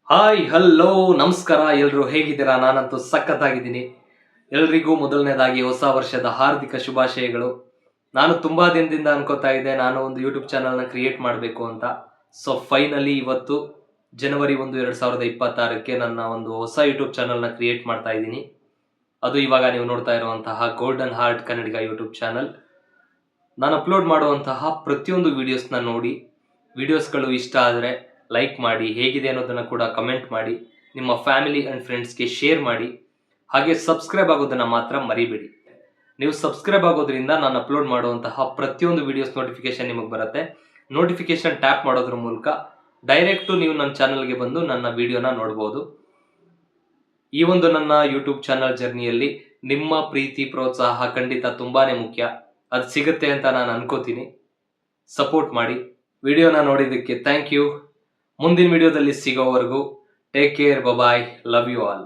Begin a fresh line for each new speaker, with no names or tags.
Hi hello ನಮಸ್ಕಾರ. ಎಲ್ಲರೂ ಹೇಗಿದ್ದೀರಾ? ನಾನಂತೂ ಸಖತ್ತಾಗಿದ್ದೀನಿ. ಎಲ್ರಿಗೂ ಮೊದಲನೇದಾಗಿ ಹೊಸ ವರ್ಷದ ಹಾರ್ದಿಕ ಶುಭಾಶಯಗಳು. ನಾನು ತುಂಬಾ ದಿನದಿಂದ ಅನ್ಕೋತಾ ಇದ್ದೆ ನಾನು ಒಂದು ಯೂಟ್ಯೂಬ್ ಚಾನಲ್ನ ಕ್ರಿಯೇಟ್ ಮಾಡಬೇಕು ಅಂತ. ಸೊ ಫೈನಲಿ ಇವತ್ತು ಜನವರಿ 1, 2026ಕ್ಕೆ ನನ್ನ ಒಂದು ಹೊಸ ಯೂಟ್ಯೂಬ್ ಚಾನಲ್ನ ಕ್ರಿಯೇಟ್ ಮಾಡ್ತಾ ಇದ್ದೀನಿ. ಅದು ಇವಾಗ ನೀವು ನೋಡ್ತಾ ಇರುವಂತಹ ಗೋಲ್ಡನ್ ಹಾರ್ಟ್ ಕನ್ನಡಿಗ ಯೂಟ್ಯೂಬ್ ಚಾನಲ್. ನಾನು ಅಪ್ಲೋಡ್ ಮಾಡುವಂತಹ ಪ್ರತಿಯೊಂದು ವಿಡಿಯೋಸ್ನ ನೋಡಿ, ವಿಡಿಯೋಸ್ಗಳು ಇಷ್ಟ ಆದರೆ ಲೈಕ್ ಮಾಡಿ, ಹೇಗಿದೆ ಅನ್ನೋದನ್ನು ಕೂಡ ಕಮೆಂಟ್ ಮಾಡಿ, ನಿಮ್ಮ ಫ್ಯಾಮಿಲಿ ಆ್ಯಂಡ್ ಫ್ರೆಂಡ್ಸ್ಗೆ ಶೇರ್ ಮಾಡಿ, ಹಾಗೆ ಸಬ್ಸ್ಕ್ರೈಬ್ ಆಗೋದನ್ನು ಮಾತ್ರ ಮರಿಬೇಡಿ. ನೀವು ಸಬ್ಸ್ಕ್ರೈಬ್ ಆಗೋದ್ರಿಂದ ನಾನು ಅಪ್ಲೋಡ್ ಮಾಡುವಂತಹ ಪ್ರತಿಯೊಂದು ವಿಡಿಯೋಸ್ ನೋಟಿಫಿಕೇಶನ್ ನಿಮಗೆ ಬರುತ್ತೆ. ನೋಟಿಫಿಕೇಶನ್ ಟ್ಯಾಪ್ ಮಾಡೋದ್ರ ಮೂಲಕ ಡೈರೆಕ್ಟು ನೀವು ನನ್ನ ಚಾನಲ್ಗೆ ಬಂದು ನನ್ನ ವಿಡಿಯೋನ ನೋಡ್ಬೋದು. ಈ ಒಂದು ನನ್ನ ಯೂಟ್ಯೂಬ್ ಚಾನಲ್ ಜರ್ನಿಯಲ್ಲಿ ನಿಮ್ಮ ಪ್ರೀತಿ ಪ್ರೋತ್ಸಾಹ ಖಂಡಿತ ತುಂಬಾನೇ ಮುಖ್ಯ. ಅದು ಸಿಗುತ್ತೆ ಅಂತ ನಾನು ಅನ್ಕೋತೀನಿ. ಸಪೋರ್ಟ್ ಮಾಡಿ. ವಿಡಿಯೋನ ನೋಡಿದ್ದಕ್ಕೆ ಥ್ಯಾಂಕ್ ಯು. ಮುಂದಿನ ವಿಡಿಯೋದಲ್ಲಿ ಸಿಗೋವರೆಗೂ take care, bye, love you all.